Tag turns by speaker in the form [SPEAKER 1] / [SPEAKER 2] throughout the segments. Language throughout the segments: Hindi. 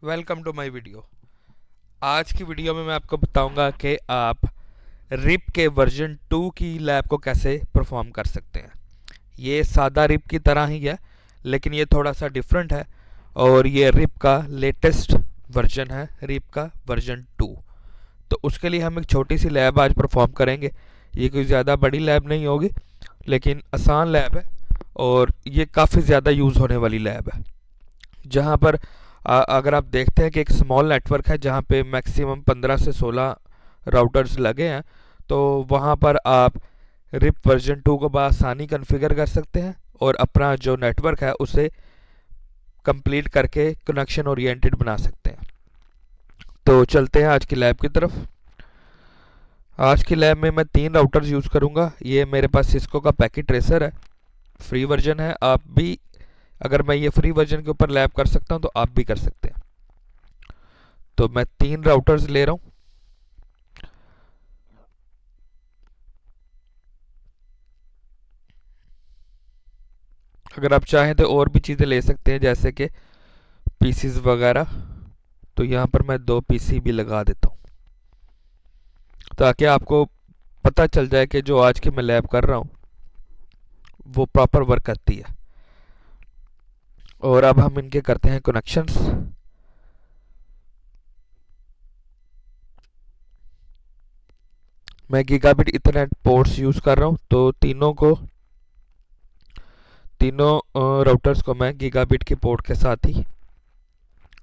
[SPEAKER 1] Welcome to my video. आज की वीडियो में मैं आपको बताऊंगा कि आप रिप के वर्जन 2 की लैब को कैसे परफॉर्म कर सकते हैं। ये सादा रिप की तरह ही है, लेकिन ये थोड़ा सा डिफरेंट है और ये रिप का लेटेस्ट वर्जन है, रिप का वर्जन 2। तो उसके लिए हम एक छोटी सी लैब आज परफॉर्म करेंगे। ये कोई ज़्यादा बड़ी लैब नहीं होगी, लेकिन आसान लैब है और ये काफ़ी ज़्यादा यूज़ होने वाली लैब है। जहाँ पर अगर आप देखते हैं कि एक स्मॉल नेटवर्क है जहाँ पे मैक्सिमम 15 से 16 राउटर्स लगे हैं, तो वहाँ पर आप रिप वर्जन 2 को बआसानी कॉन्फ़िगर कर सकते हैं और अपना जो नेटवर्क है उसे कंप्लीट करके कनेक्शन ओरिएंटेड बना सकते हैं। तो चलते हैं आज की लैब की तरफ। आज की लैब में मैं 3 राउटर्स यूज़ करूँगा। ये मेरे पास सिस्को का पैकेट ट्रेसर है, फ्री वर्जन है। आप भी, अगर मैं ये फ्री वर्जन के ऊपर लैब कर सकता हूँ तो आप भी कर सकते हैं। तो मैं 3 राउटर्स ले रहा हूँ। अगर आप चाहें तो और भी चीज़ें ले सकते हैं, जैसे कि पीसीज वगैरह। तो यहाँ पर मैं 2 पीसी भी लगा देता हूँ ताकि आपको पता चल जाए कि जो आज की मैं लैब कर रहा हूँ वो प्रॉपर वर्क करती है। और अब हम इनके करते हैं कनेक्शंस। मैं गीगाबिट इथरनेट पोर्ट्स यूज़ कर रहा हूँ, तो तीनों राउटर्स को मैं गीगाबिट के पोर्ट के साथ ही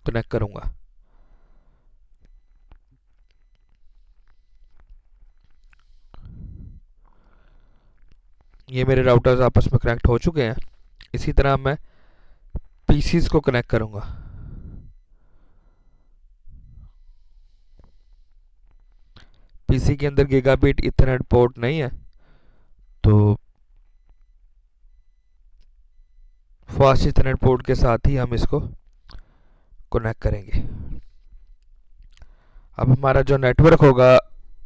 [SPEAKER 1] कनेक्ट करूँगा। ये मेरे राउटर्स आपस में कनेक्ट हो चुके हैं। इसी तरह मैं पीसीज को कनेक्ट करूँगा। पीसी के अंदर गीगाबिट इथरनेट पोर्ट नहीं है, तो फास्ट इथरनेट पोर्ट के साथ ही हम इसको कनेक्ट करेंगे। अब हमारा जो नेटवर्क होगा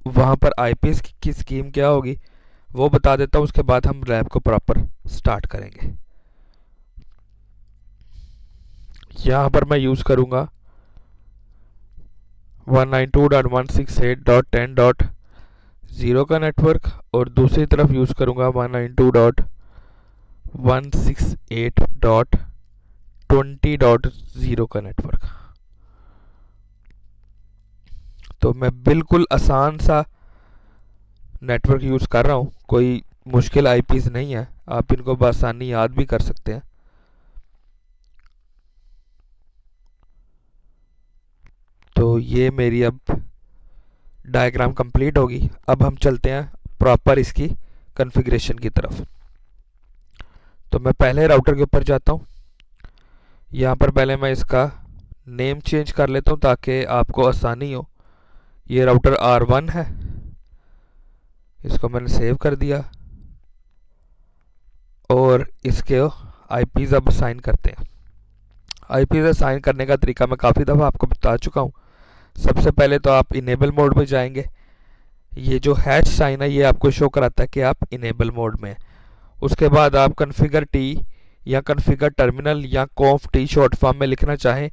[SPEAKER 1] वहाँ पर आईपीएस की स्कीम क्या होगी वो बता देता हूँ, उसके बाद हम लैब को प्रॉपर स्टार्ट करेंगे। यहाँ पर मैं यूज़ करूँगा 192.168.10.0 का नेटवर्क और दूसरी तरफ यूज़ करूँगा 192.168.20.0 का नेटवर्क। तो मैं बिल्कुल आसान सा नेटवर्क यूज़ कर रहा हूँ, कोई मुश्किल आईपीस नहीं है। आप इनको बआसानी याद भी कर सकते हैं। तो ये मेरी अब डायग्राम कंप्लीट होगी। अब हम चलते हैं प्रॉपर इसकी कॉन्फ़िगरेशन की तरफ। तो मैं पहले राउटर के ऊपर जाता हूँ। यहाँ पर पहले मैं इसका नेम चेंज कर लेता हूँ ताकि आपको आसानी हो। ये राउटर R1 है, इसको मैंने सेव कर दिया और इसके आईपीज अब असाइन करते हैं। आईपीज असाइन करने का तरीका मैं काफ़ी दफ़ा आपको बता चुका हूँ। सबसे पहले तो आप इनेबल मोड में जाएंगे। ये जो हैश साइन है ये आपको शो कराता है कि आप इनेबल मोड में हैं। उसके बाद आप कॉन्फ़िगर टी या कॉन्फ़िगर टर्मिनल या कॉन्फ टी शॉर्ट फॉर्म में लिखना चाहें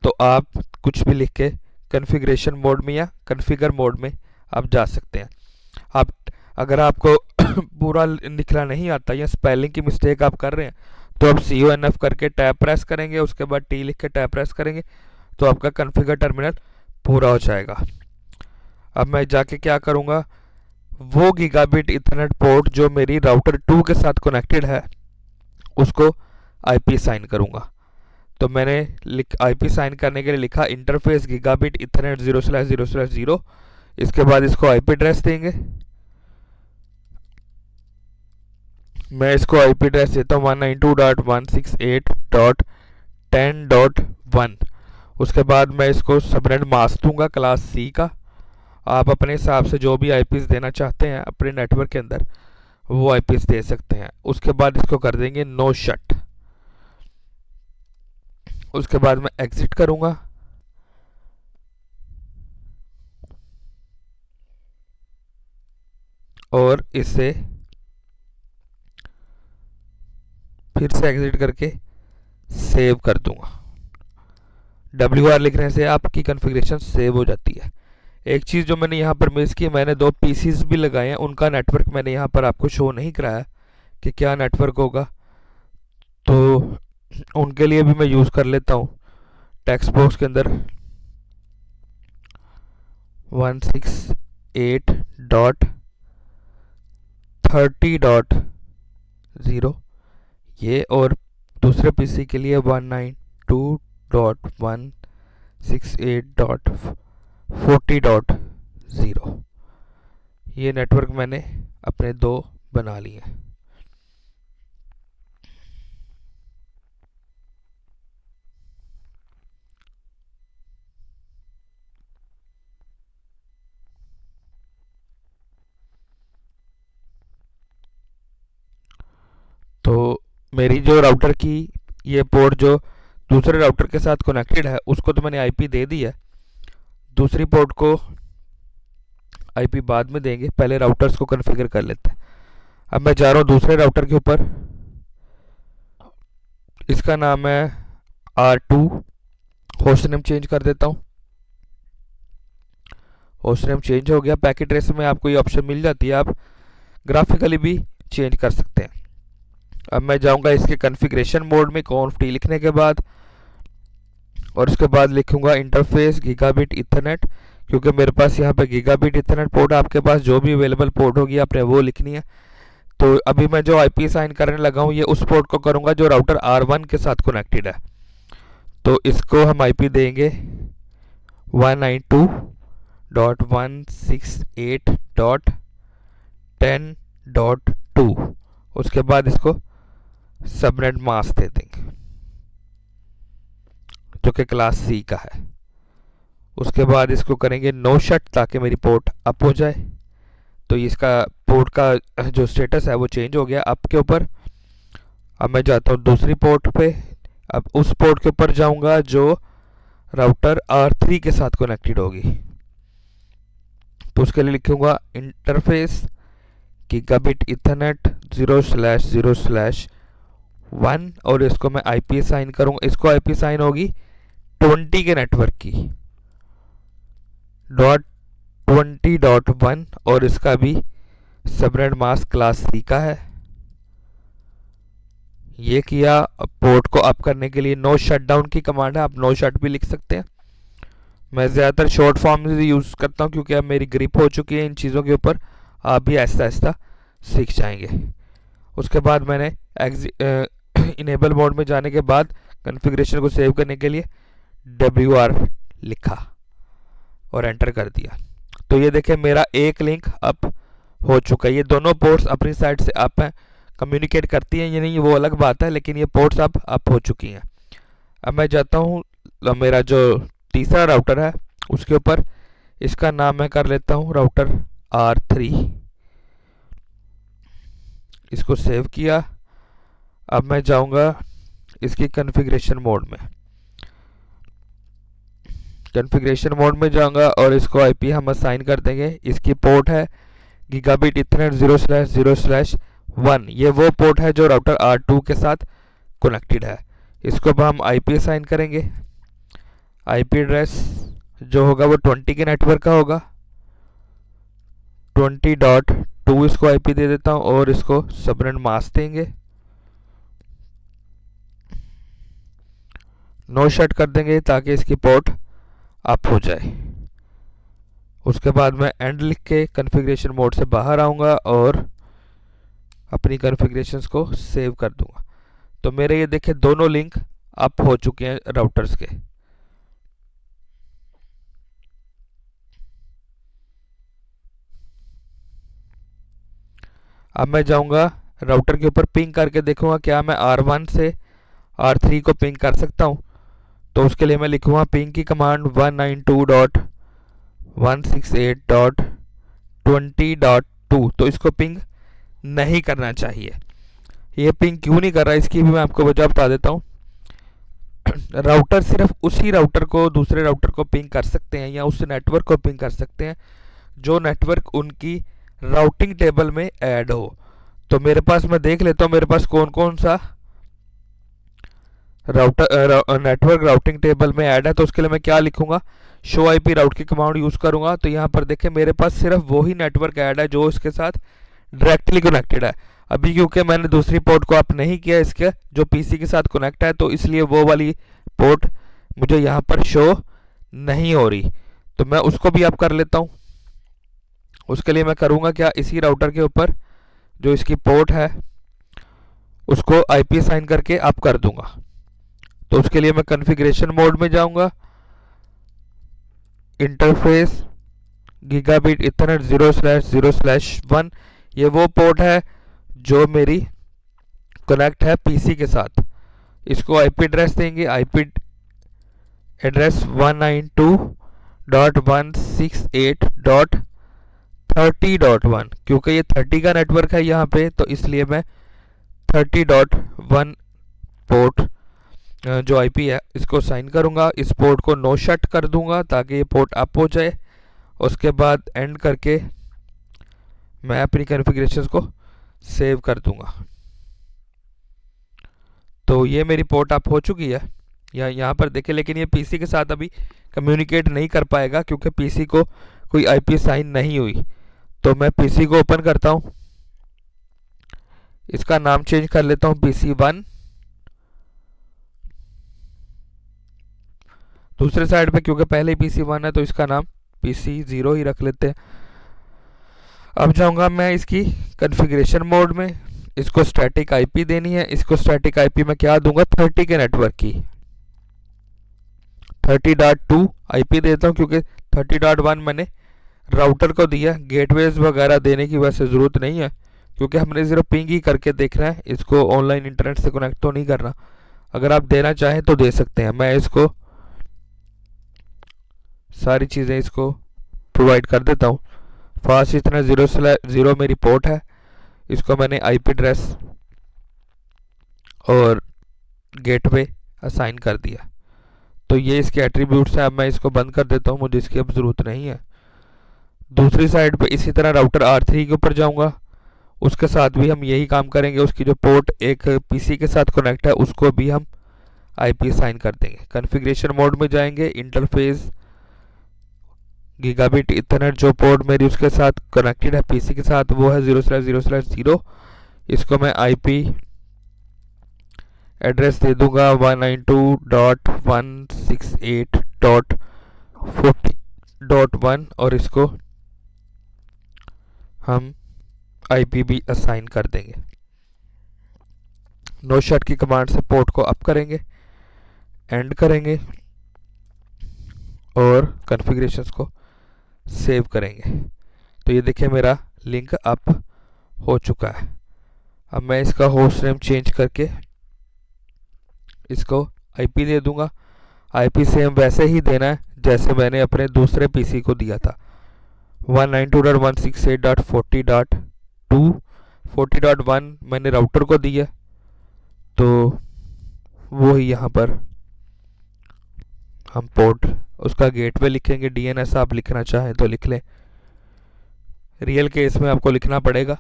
[SPEAKER 1] तो आप कुछ भी लिख के कॉन्फ़िगरेशन मोड में या कॉन्फ़िगर मोड में आप जा सकते हैं। आप, अगर आपको पूरा लिखना नहीं आता या स्पेलिंग की मिस्टेक आप कर रहे हैं तो आप CONF करके टैब प्रेस करेंगे, उसके बाद टी लिख के टैब प्रेस करेंगे तो आपका कॉन्फ़िगर टर्मिनल पूरा हो जाएगा। अब मैं जाके क्या करूँगा, वो गीगाबिट इथरनेट पोर्ट जो मेरी राउटर 2 के साथ कनेक्टेड है उसको आईपी साइन करूँगा। तो मैंने आईपी साइन करने के लिए लिखा इंटरफेस गीगाबिट इथरनेट 0/0/0। इसके बाद इसको आईपी एड्रेस देंगे। मैं इसको आईपी एड्रेस देता हूँ 192.168.10.1। उसके बाद मैं इसको सबनेट मास्क दूंगा क्लास सी का। आप अपने हिसाब से जो भी आईपीस देना चाहते हैं अपने नेटवर्क के अंदर वो आईपीस दे सकते हैं। उसके बाद इसको कर देंगे नो शट। उसके बाद मैं एग्जिट करूंगा। और इसे फिर से एग्जिट करके सेव कर दूंगा। WR लिखने से आपकी कॉन्फ़िगरेशन सेव हो जाती है। एक चीज़ जो मैंने यहाँ पर मिस की, मैंने दो पीसीस भी लगाए हैं, उनका नेटवर्क मैंने यहाँ पर आपको शो नहीं कराया कि क्या नेटवर्क होगा, तो उनके लिए भी मैं यूज़ कर लेता हूँ। टेक्स्ट बॉक्स के अंदर 168.30.0 ये, और दूसरे पीसी के लिए 192.168.40.0। ये नेटवर्क मैंने अपने दो बना लिए हैं। तो मेरी जो राउटर की ये पोर्ट जो दूसरे राउटर के साथ कनेक्टेड है उसको तो मैंने आईपी दे दी है, दूसरी पोर्ट को आईपी बाद में देंगे, पहले राउटर्स को कॉन्फ़िगर कर लेते हैं। अब मैं जा रहा हूँ दूसरे राउटर के ऊपर, इसका नाम है R2, होस्ट नेम चेंज कर देता हूँ। होस्ट नेम चेंज हो गया। पैकेट ट्रेस में आपको ये ऑप्शन मिल जाती है, आप ग्राफिकली भी चेंज कर सकते हैं। अब मैं जाऊंगा इसके कॉन्फ़िगरेशन मोड में conft लिखने के बाद, और उसके बाद लिखूंगा इंटरफेस गीगाबिट इथरनेट, क्योंकि मेरे पास यहाँ पे गीगाबिट इथरनेट पोर्ट, आपके पास जो भी अवेलेबल पोर्ट होगी आपने वो लिखनी है। तो अभी मैं जो आईपी साइन करने लगा हूँ ये उस पोर्ट को करूँगा जो राउटर R1 के साथ कनेक्टेड है। तो इसको हम आईपी देंगे 192.168.10.2। उसके बाद इसको सबनेट मास्क दे देंगे जो कि क्लास सी का है। उसके बाद इसको करेंगे नो शट ताकि मेरी पोर्ट अप हो जाए। तो इसका पोर्ट का जो स्टेटस है वो चेंज हो गया अप के ऊपर। अब मैं जाता हूँ दूसरी पोर्ट पे, अब उस पोर्ट के ऊपर जाऊंगा जो राउटर R3 के साथ कनेक्टेड होगी। तो उसके लिए लिखूंगा इंटरफेस गीगाबिट इथरनेट 0/0/1, और इसको मैं आईपी साइन करूंगा। इसको आईपी साइन होगी 20 के नेटवर्क की .20.1, और इसका भी सबनेट मास्क क्लास सी का है। ये किया। पोर्ट को अप करने के लिए नो शटडाउन की कमांड है, आप नो शट भी लिख सकते हैं। मैं ज़्यादातर शॉर्ट फॉर्म यूज़ करता हूँ क्योंकि अब मेरी ग्रिप हो चुकी है इन चीज़ों के ऊपर, आप भी आहिस्ता आहिस्ता सीख जाएंगे। उसके बाद मैंने इनेबल मोड में जाने के बाद कॉन्फ़िगरेशन को सेव करने के लिए WR लिखा और एंटर कर दिया। तो ये देखें मेरा एक लिंक अप हो चुका है। ये दोनों पोर्ट्स अपनी साइड से अप हैं, कम्युनिकेट करती हैं, ये नहीं वो अलग बात है, लेकिन ये पोर्ट्स अब अप हो चुकी हैं। अब मैं जाता हूँ मेरा जो तीसरा राउटर है उसके ऊपर, इसका नाम मैं कर लेता हूँ राउटर R3। इसको सेव किया। अब मैं जाऊंगा इसकी कॉन्फ़िगरेशन मोड में, कॉन्फ़िगरेशन मोड में जाऊंगा और इसको आईपी हम असाइन कर देंगे। इसकी पोर्ट है गीगाबिट इथरनेट 0/0/1, ये वो पोर्ट है जो राउटर R2 के साथ कनेक्टेड है। इसको अब हम आईपी असाइन करेंगे। आईपी एड्रेस जो होगा वो 20 के नेटवर्क का होगा, 20.2 इसको आईपी दे देता हूँ, और इसको सबनेट मास्क देंगे। नो शट कर देंगे ताकि इसकी पोर्ट अप हो जाए। उसके बाद मैं एंड लिख के कॉन्फ़िगरेशन मोड से बाहर आऊँगा और अपनी कॉन्फ़िगरेशंस को सेव कर दूंगा। तो मेरे ये देखें दोनों लिंक अप हो चुके हैं राउटर्स के। अब मैं जाऊंगा राउटर के ऊपर पिंग करके देखूंगा क्या मैं R1 से R3 को पिंग कर सकता हूं। तो उसके लिए मैं लिखूंगा पिंग की कमांड 192.168.20.2। तो इसको पिंग नहीं करना चाहिए। ये पिंग क्यों नहीं कर रहा इसकी भी मैं आपको वजह बता देता हूँ। राउटर सिर्फ उसी राउटर को दूसरे राउटर को पिंग कर सकते हैं या उस नेटवर्क को पिंग कर सकते हैं जो नेटवर्क उनकी राउटिंग टेबल में ऐड हो। तो मेरे पास, मैं देख लेता हूँ मेरे पास कौन कौन सा नेटवर्क राउटिंग टेबल में ऐड है, तो उसके लिए मैं क्या लिखूंगा, शो आईपी राउट की कमांड यूज़ करूंगा। तो यहाँ पर देखें मेरे पास सिर्फ वही नेटवर्क ऐड है जो इसके साथ डायरेक्टली कनेक्टेड है। अभी क्योंकि मैंने दूसरी पोर्ट को अप नहीं किया इसके जो पीसी के साथ कनेक्ट है, तो इसलिए वो वाली पोर्ट मुझे यहाँ पर शो नहीं हो रही। तो मैं उसको भी अप कर लेता हूँ। उसके लिए मैं करूँगा क्या, इसी राउटर के ऊपर जो इसकी पोर्ट है उसको आईपी असाइन करके अप कर दूंगा। तो उसके लिए मैं कॉन्फ़िगरेशन मोड में जाऊंगा, इंटरफेस गीगाबिट इथरनेट 0/0/1, ये वो पोर्ट है जो मेरी कनेक्ट है पीसी के साथ। इसको आईपी एड्रेस देंगे, आईपी एड्रेस 192.168.30.1, क्योंकि ये 30 का नेटवर्क है यहाँ पे, तो इसलिए मैं 30.1 पोर्ट जो आईपी है इसको साइन करूँगा। इस पोर्ट को नो शट कर दूंगा ताकि ये पोर्ट अप हो जाए। उसके बाद एंड करके मैं अपनी कॉन्फ़िगरेशंस को सेव कर दूंगा। तो ये मेरी पोर्ट अप हो चुकी है यहाँ पर देखें, लेकिन ये पीसी के साथ अभी कम्युनिकेट नहीं कर पाएगा क्योंकि पीसी को कोई आईपी साइन नहीं हुई। तो मैं पीसी को ओपन करता हूँ, इसका नाम चेंज कर लेता हूँ PC1। दूसरे साइड पे क्योंकि पहले ही PC1 है तो इसका नाम PC0 ही रख लेते हैं। अब जाऊंगा मैं इसकी कॉन्फ़िगरेशन मोड में, इसको स्टैटिक आईपी देनी है। इसको स्टैटिक आईपी में क्या दूंगा, 30 के नेटवर्क की 30.2 आईपी देता हूँ क्योंकि 30.1 मैंने राउटर को दिया। गेटवेज वगैरह देने की वैसे ज़रूरत नहीं है क्योंकि हमने सिर्फ पिंग ही करके देखना है, इसको ऑनलाइन इंटरनेट से कनेक्ट तो नहीं करना। अगर आप देना चाहें तो दे सकते हैं, मैं इसको सारी चीज़ें इसको प्रोवाइड कर देता हूँ। फास्ट इतना 0/0 मेरी पोर्ट है, इसको मैंने आईपी एड्रेस और गेटवे असाइन कर दिया। तो ये इसके एट्रीब्यूट्स हैं। अब मैं इसको बंद कर देता हूँ, मुझे इसकी अब ज़रूरत नहीं है। दूसरी साइड पे इसी तरह राउटर R3 के ऊपर जाऊँगा, उसके साथ भी हम यही काम करेंगे। उसकी जो पोर्ट एक पीसी के साथ कनेक्ट है उसको भी हम आईपी असाइन कर देंगे। कॉन्फ़िगरेशन मोड में जाएंगे, इंटरफेस गीगाबिट इथरनेट जो पोर्ट मेरी उसके साथ कनेक्टेड है पीसी के साथ वो है 0/0/0। इसको मैं आईपी एड्रेस दे दूंगा 192.168.40.1 और इसको हम आईपी भी असाइन कर देंगे। नो शट की कमांड से पोर्ट को अप करेंगे, एंड करेंगे और कॉन्फ़िगरेशंस को सेव करेंगे। तो ये देखिए मेरा लिंक अप हो चुका है। अब मैं इसका होस्ट नेम चेंज करके इसको आईपी दे दूंगा। आईपी सेम वैसे ही देना है जैसे मैंने अपने दूसरे पीसी को दिया था, 192.168.40.2। 40.1 मैंने राउटर को दिया, तो वो ही यहाँ पर हम पोर्ट उसका गेटवे लिखेंगे। डीएनएस आप लिखना चाहें तो लिख लें, रियल केस में आपको लिखना पड़ेगा।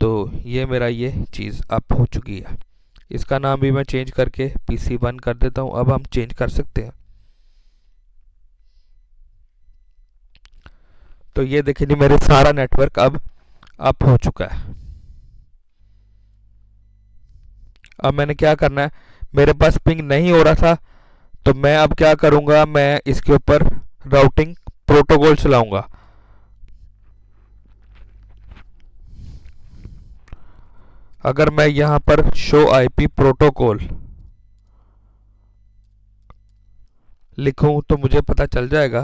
[SPEAKER 1] तो ये मेरा ये चीज़ अप हो चुकी है। इसका नाम भी मैं चेंज करके PC1 कर देता हूँ। अब हम चेंज कर सकते हैं। तो ये देखिए जी मेरे सारा नेटवर्क अब अप हो चुका है। अब मैंने क्या करना है, मेरे पास पिंग नहीं हो रहा था तो मैं अब क्या करूंगा, मैं इसके ऊपर राउटिंग प्रोटोकॉल चलाऊंगा। अगर मैं यहां पर शो आईपी प्रोटोकॉल लिखूं तो मुझे पता चल जाएगा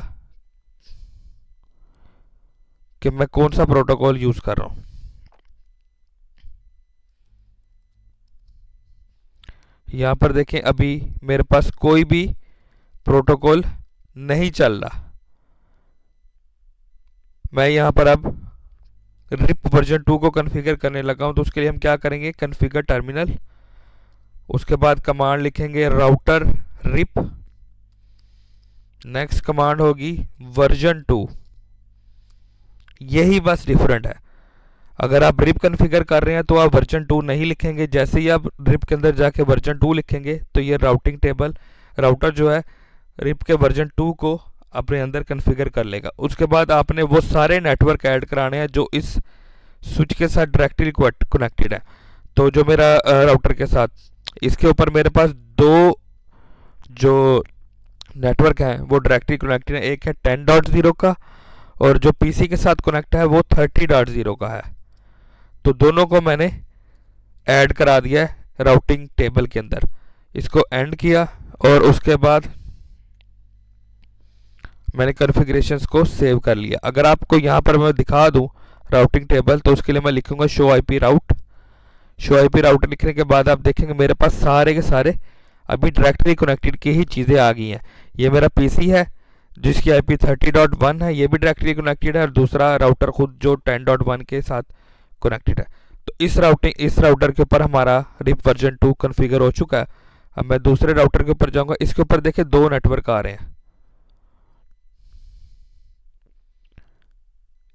[SPEAKER 1] कि मैं कौन सा प्रोटोकॉल यूज कर रहा हूं। यहां पर देखें अभी मेरे पास कोई भी प्रोटोकॉल नहीं चल रहा। मैं यहां पर अब रिप वर्जन 2 को कॉन्फ़िगर करने लगा हूं। तो उसके लिए हम क्या करेंगे, कॉन्फ़िगर टर्मिनल, उसके बाद कमांड लिखेंगे राउटर रिप, नेक्स्ट कमांड होगी वर्जन 2। यही बस डिफरेंट है। अगर आप रिप कॉन्फ़िगर कर रहे हैं तो आप वर्जन 2 नहीं लिखेंगे। जैसे ही आप रिप के अंदर जाके वर्जन 2 लिखेंगे तो ये राउटिंग टेबल राउटर जो है रिप के वर्जन 2 को अपने अंदर कॉन्फ़िगर कर लेगा। उसके बाद आपने वो सारे नेटवर्क ऐड कराने हैं जो इस स्विच के साथ डायरेक्टली कनेक्टेड है। तो जो मेरा राउटर के साथ, इसके ऊपर मेरे पास दो जो नेटवर्क हैं वो डायरेक्टली कनेक्टेड है। एक है 10.0 का और जो पीसी के साथ कनेक्ट है वो 30.0 का है। तो दोनों को मैंने ऐड करा दिया है राउटिंग टेबल के अंदर। इसको एंड किया और उसके बाद मैंने कॉन्फ़िगरेशंस को सेव कर लिया। अगर आपको यहाँ पर मैं दिखा दूँ राउटिंग टेबल तो उसके लिए मैं लिखूंगा show IP route. Show IP route लिखने के बाद आप देखेंगे मेरे पास सारे के सारे अभी डायरेक्टली कनेक्टेड की ही चीज़ें आ गई हैं। ये मेरा पीसी है जिसकी आईपी 30.1 है, ये भी डायरेक्टली कनेक्टेड है, और दूसरा राउटर खुद जो 10.1 के साथ कनेक्टेड है। तो इस राउटर के ऊपर हमारा रिप वर्जन 2 कॉन्फ़िगर हो चुका है। अब मैं दूसरे राउटर के ऊपर जाऊंगा। इसके ऊपर देखिए दो नेटवर्क आ रहे हैं।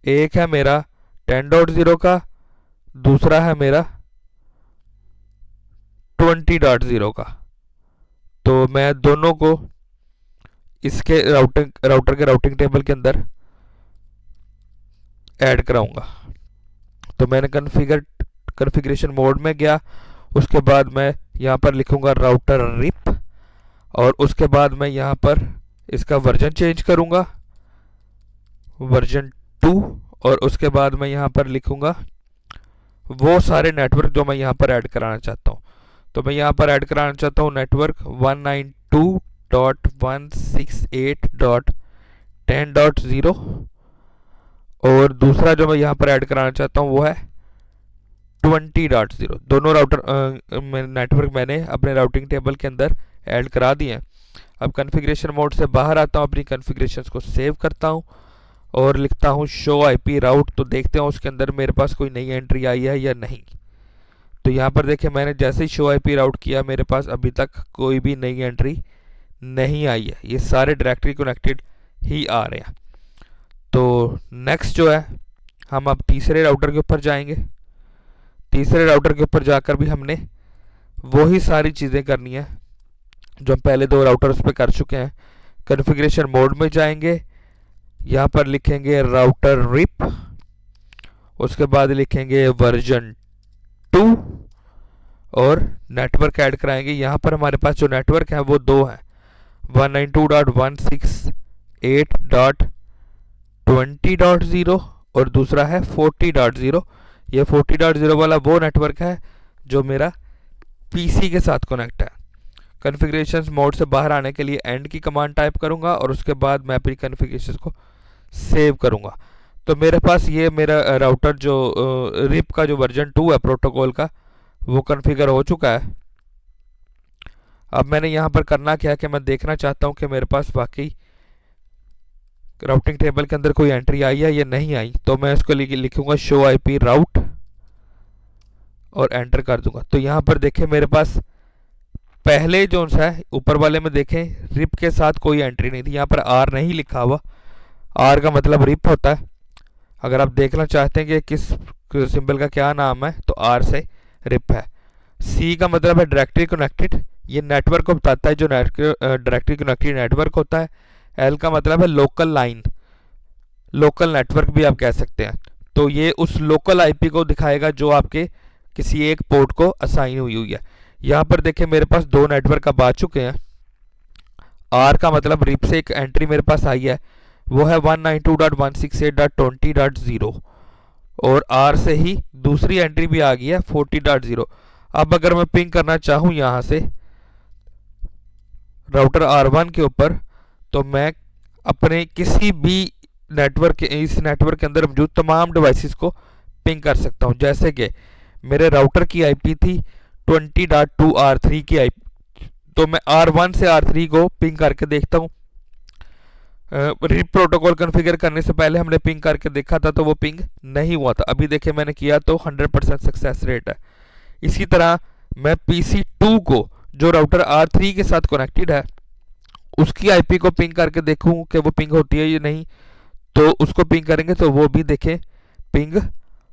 [SPEAKER 1] एक है मेरा 10.0 का, दूसरा है मेरा 20.0 का। तो मैं दोनों को इसके राउटर के राउटिंग टेबल के अंदर ऐड कराऊंगा। तो मैंने कॉन्फ़िगरेशन मोड में गया। उसके बाद मैं यहाँ पर लिखूंगा राउटर रिप और उसके बाद मैं यहाँ पर इसका वर्जन चेंज करूंगा वर्जन 2 और उसके बाद मैं यहाँ पर लिखूंगा वो सारे नेटवर्क जो मैं यहाँ पर ऐड कराना चाहता हूँ। तो मैं यहाँ पर ऐड कराना चाहता हूँ नेटवर्क 192.168.10.0 और दूसरा जो मैं यहाँ पर ऐड कराना चाहता हूँ वो है 20.0। दोनों नेटवर्क मैंने अपने राउटिंग टेबल के अंदर ऐड करा दिए हैं। अब कॉन्फ़िगरेशन मोड से बाहर आता हूँ, अपनी कॉन्फ़िगरेशंस को सेव करता हूँ और लिखता हूँ शो आईपी राउट। तो देखते हैं उसके अंदर मेरे पास कोई नई एंट्री आई है या नहीं। तो यहाँ पर देखिए मैंने जैसे ही शो आईपी राउट किया मेरे पास अभी तक कोई भी नई एंट्री नहीं आई है। ये सारे डायरेक्टली कनेक्टेड ही आ रहे हैं। तो नेक्स्ट जो है हम अब तीसरे राउटर के ऊपर जाएंगे। तीसरे राउटर के ऊपर जाकर भी हमने वही सारी चीज़ें करनी है जो हम पहले दो राउटर्स पे कर चुके हैं। कॉन्फ़िगरेशन मोड में जाएंगे, यहाँ पर लिखेंगे राउटर रिप, उसके बाद लिखेंगे वर्जन 2 और नेटवर्क ऐड कराएंगे। यहाँ पर हमारे पास जो नेटवर्क है वो दो हैं, 192.168.20.0 और दूसरा है 40.0। ये 40.0 वाला वो नेटवर्क है जो मेरा पीसी के साथ कनेक्ट है। कॉन्फ़िगरेशन मोड से बाहर आने के लिए एंड की कमांड टाइप करूंगा और उसके बाद मैं अपनी कॉन्फ़िगरेशन को सेव करूंगा। तो मेरे पास ये मेरा राउटर जो रिप का जो वर्जन 2 है प्रोटोकॉल का वो कॉन्फ़िगर हो चुका है। अब मैंने यहाँ पर करना क्या है कि मैं देखना चाहता हूँ कि मेरे पास वाकई राउटिंग टेबल के अंदर कोई एंट्री आई है या नहीं आई। तो मैं इसको लिखूंगा शो आईपी राउट और एंटर कर दूंगा। तो यहाँ पर देखें मेरे पास पहले जो सा है ऊपर वाले में देखें रिप के साथ कोई एंट्री नहीं थी। यहाँ पर आर नहीं लिखा हुआ, आर का मतलब रिप होता है। अगर आप देखना चाहते हैं कि किस सिंबल का क्या नाम है तो आर से रिप है। सी का मतलब है डायरेक्टली कनेक्टेड, ये नेटवर्क को बताता है जो डायरेक्टली कनेक्टेड नेटवर्क होता है। एल का मतलब है लोकल लाइन, लोकल नेटवर्क भी आप कह सकते हैं। तो ये उस लोकल आईपी को दिखाएगा जो आपके किसी एक पोर्ट को असाइन हुई है। यहाँ पर देखें मेरे पास दो नेटवर्क अब आ चुके हैं। आर का मतलब रिप से एक एंट्री मेरे पास आई है वो है 192.168.20.0 और आर से ही दूसरी एंट्री भी आ गई है 40.0। अब अगर मैं पिंग करना चाहूँ यहाँ से राउटर R1 के ऊपर तो मैं अपने किसी भी नेटवर्क इस नेटवर्क के अंदर मौजूद तमाम डिवाइसेस को पिंग कर सकता हूँ। जैसे कि मेरे राउटर की आईपी थी 20.2 R3 की आईपी, तो मैं R1 से R3 को पिंग करके देखता हूँ। रिप प्रोटोकॉल कॉन्फ़िगर करने से पहले हमने पिंग करके देखा था तो वो पिंग नहीं हुआ था। अभी देखे मैंने किया तो 100% सक्सेस रेट है। इसी तरह मैं PC2 को जो राउटर R3 के साथ कनेक्टेड है उसकी आईपी को पिंग करके देखूं कि वो पिंग होती है या नहीं। तो उसको पिंग करेंगे तो वो भी देखें पिंग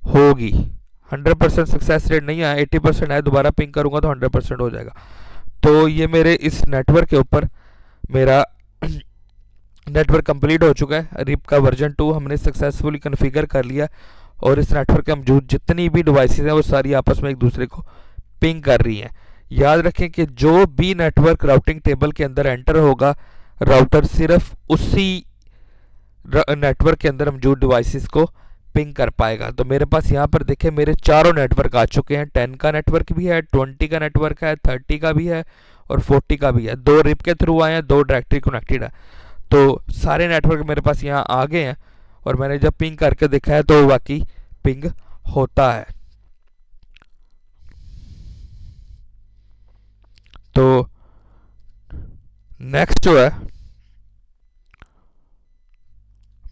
[SPEAKER 1] होगी। 100% सक्सेस रेट नहीं है, 80% है, दोबारा पिंग करूँगा तो 100% हो जाएगा। तो ये मेरे इस नेटवर्क के ऊपर मेरा नेटवर्क कंप्लीट हो चुका है। रिप का वर्जन 2 हमने सक्सेसफुली कन्फिगर कर लिया और इस नेटवर्क के मौजूद जितनी भी डिवाइसेस हैं वो सारी आपस में एक दूसरे को पिंग कर रही हैं। याद रखें कि जो भी नेटवर्क राउटिंग टेबल के अंदर एंटर होगा, राउटर सिर्फ उसी नेटवर्क के अंदर मौजूद डिवाइसेस को पिंग कर पाएगा। तो मेरे पास यहाँ पर देखें मेरे चारों नेटवर्क आ चुके हैं। 10 का नेटवर्क भी है, 20 का नेटवर्क है, 30 का भी है और 40 का भी है। 2 रिप के थ्रू आए हैं, 2 डायरेक्टली कनेक्टेड है। तो सारे नेटवर्क मेरे पास यहाँ आ गए हैं और मैंने जब पिंग करके देखा है तो वाकई पिंग होता है। तो नेक्स्ट जो है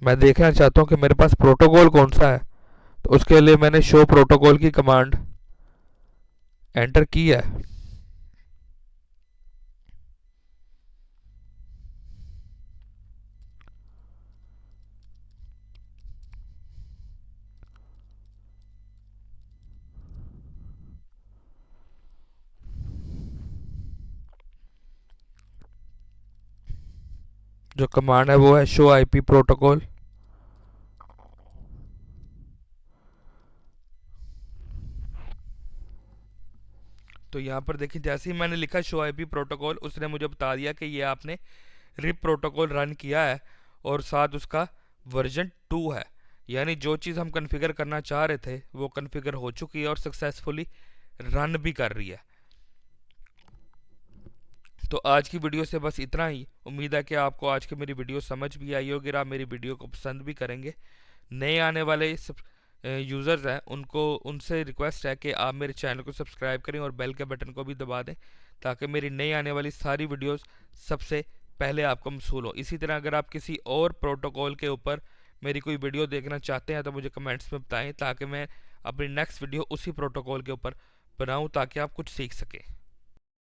[SPEAKER 1] मैं देखना चाहता हूँ कि मेरे पास प्रोटोकॉल कौन सा है। तो उसके लिए मैंने शो प्रोटोकॉल की कमांड एंटर की है। जो कमांड है वो है शो आईपी प्रोटोकॉल। तो यहाँ पर देखिए जैसे ही मैंने लिखा शो आईपी प्रोटोकॉल, उसने मुझे बता दिया कि ये आपने रिप प्रोटोकॉल रन किया है और साथ उसका वर्जन 2 है। यानी जो चीज़ हम कॉन्फ़िगर करना चाह रहे थे वो कॉन्फ़िगर हो चुकी है और सक्सेसफुली रन भी कर रही है। तो आज की वीडियो से बस इतना ही। उम्मीद है कि आपको आज की मेरी वीडियो समझ भी आई होगी और आप मेरी वीडियो को पसंद भी करेंगे। नए आने वाले सब यूज़र्स हैं उनसे रिक्वेस्ट है कि आप मेरे चैनल को सब्सक्राइब करें और बेल के बटन को भी दबा दें ताकि मेरी नई आने वाली सारी वीडियोस सबसे पहले आपको मसूल हो। इसी तरह अगर आप किसी और प्रोटोकॉल के ऊपर मेरी कोई वीडियो देखना चाहते हैं तो मुझे कमेंट्स में बताएं ताकि मैं अपनी नेक्स्ट वीडियो उसी प्रोटोकॉल के ऊपर बनाऊं ताकि आप कुछ सीख सकें।